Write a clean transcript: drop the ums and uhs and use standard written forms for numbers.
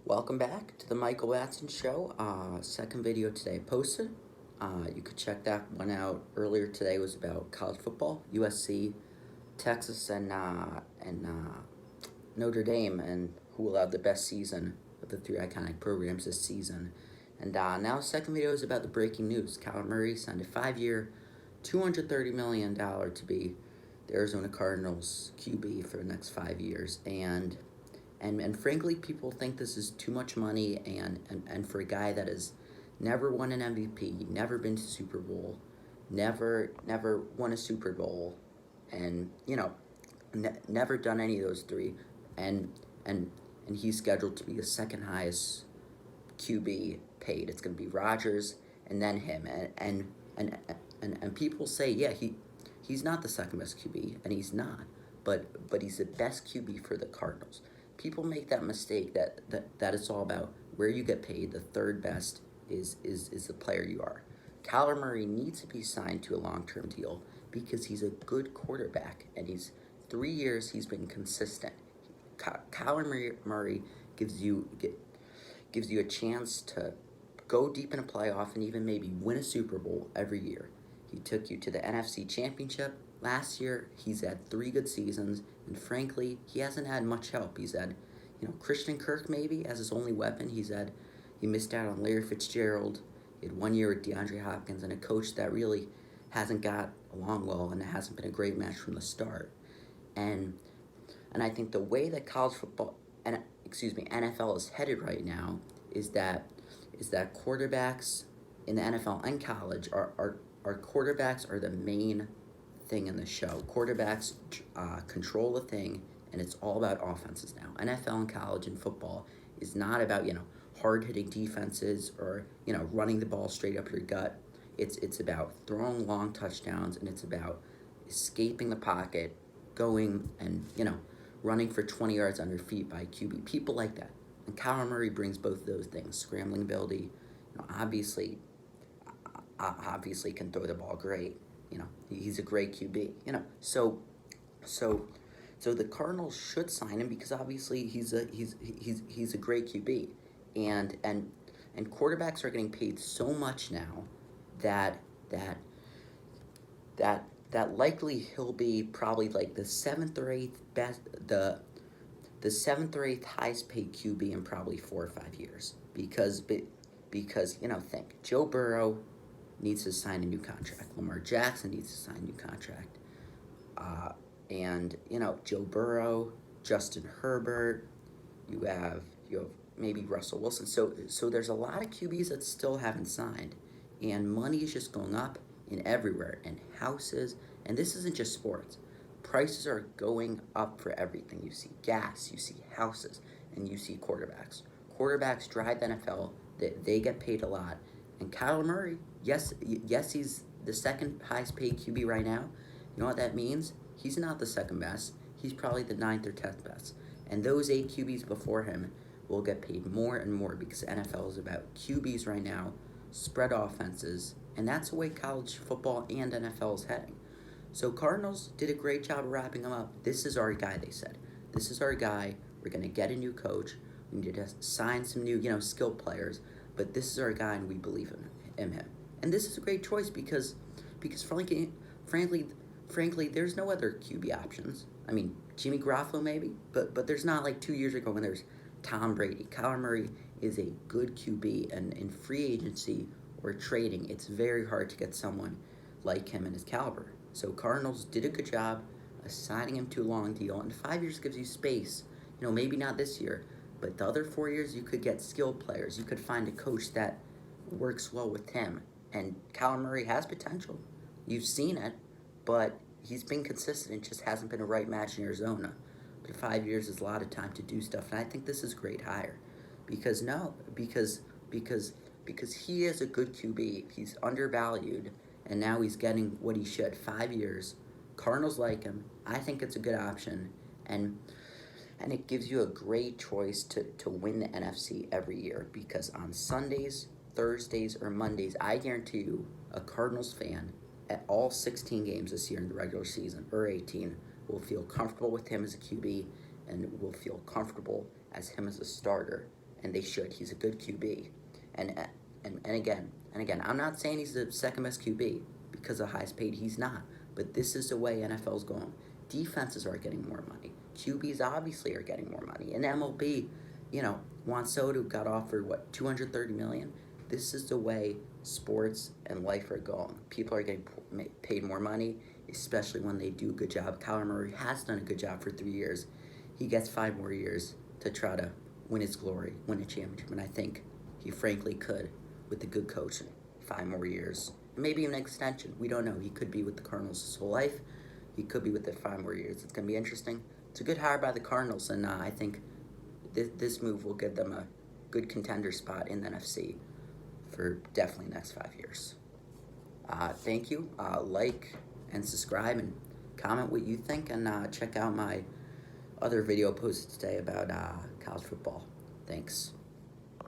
Welcome back to the Michael Watson Show. Second video today posted. You could check that one out earlier today. It was about college football, USC, Texas, and Notre Dame, and who will have the best season of the three iconic programs this season. And now the second video is about the breaking news. Kyler Murray signed a 5-year, $230 million to be the Arizona Cardinals QB for the next 5 years. And frankly, people think this is too much money, and for a guy that has never won an MVP, never been to Super Bowl, never won a Super Bowl, and never done any of those three, and and and he's scheduled to be the second highest QB paid. It's going to be Rodgers and then him, and people say, yeah, he's not the second best QB, and he's not, but he's the best QB for the Cardinals. People make that mistake that it's all about where you get paid. The third best is the player you are. Kyler Murray needs to be signed to a long-term deal because he's a good quarterback, and 3 years he's been consistent. Kyler Murray gives you a chance to go deep in a playoff and even maybe win a Super Bowl every year. He took you to the NFC Championship last year. He's had 3 good seasons, and frankly, he hasn't had much help. He's had, Christian Kirk maybe as his only weapon. He missed out on Larry Fitzgerald. He had 1 year with DeAndre Hopkins and a coach that really hasn't got along well, and it hasn't been a great match from the start. And I think the way that college football and NFL is headed right now is that quarterbacks in the NFL and college are quarterbacks are the main thing in the show. Quarterbacks control the thing, and it's all about offenses now. NFL and college and football is not about hard-hitting defenses or running the ball straight up your gut. It's about throwing long touchdowns, and it's about escaping the pocket, going and running for 20 yards on your feet by QB. People like that. And Kyler Murray brings both of those things. Scrambling ability, obviously can throw the ball great. He's a great QB. So the Cardinals should sign him because obviously he's a great QB. And quarterbacks are getting paid so much now that likely he'll be probably like the seventh or eighth best, the seventh or eighth highest paid QB in probably 4 or 5 years because think Joe Burrow needs to sign a new contract. Lamar Jackson needs to sign a new contract. And Joe Burrow, Justin Herbert, you have maybe Russell Wilson. So there's a lot of QBs that still haven't signed, and money is just going up in everywhere, and houses, and this isn't just sports. Prices are going up for everything. You see gas, you see houses, and you see quarterbacks. Quarterbacks drive the NFL. They get paid a lot. And Kyler Murray, yes, he's the second highest paid QB right now. You know what that means? He's not the second best. He's probably the 9th or 10th best. And those 8 QBs before him will get paid more and more because the NFL is about QBs right now, spread offenses, and that's the way college football and NFL is heading. So Cardinals did a great job of wrapping him up. This is our guy, they said. This is our guy. We're going to get a new coach. We need to sign some new, skilled players. But this is our guy, and we believe in him. And this is a great choice because frankly, there's no other QB options. I mean, Jimmy Garoppolo maybe, but there's not like 2 years ago when there's Tom Brady. Kyler Murray is a good QB, and in free agency or trading, it's very hard to get someone like him and his caliber. So Cardinals did a good job assigning him to a long deal, and 5 years gives you space. Maybe not this year, but the other 4 years you could get skilled players. You could find a coach that works well with him, and Kyler Murray has potential. You've seen it, but he's been consistent. It just hasn't been a right match in Arizona. But 5 years is a lot of time to do stuff, and I think this is a great hire. Because he is a good QB. He's undervalued, and now he's getting what he should. 5 years. Cardinals like him. I think it's a good option, and it gives you a great choice to win the NFC every year because on Sundays, Thursdays, or Mondays, I guarantee you a Cardinals fan at all 16 games this year in the regular season, or 18, will feel comfortable with him as a QB and will feel comfortable as him as a starter. and they should. He's a good QB, and again, I'm not saying he's the second best QB because the highest paid. He's not, but this is the way NFL's going. Defenses are getting more money. QBs obviously are getting more money. In MLB, Juan Soto got offered what, $230 million. This is the way sports and life are going. People are getting paid more money, especially when they do a good job. Kyler Murray has done a good job for 3 years. He gets 5 more years to try to win his glory, win a championship, and I think he frankly could with the good coaching. 5 more years, maybe even an extension. We don't know. He could be with the Cardinals his whole life. He could be with it 5 more years. It's going to be interesting. It's a good hire by the Cardinals, and I think this move will give them a good contender spot in the NFC for definitely the next 5 years. Thank you. Like and subscribe and comment what you think, and check out my other video posted today about college football. Thanks.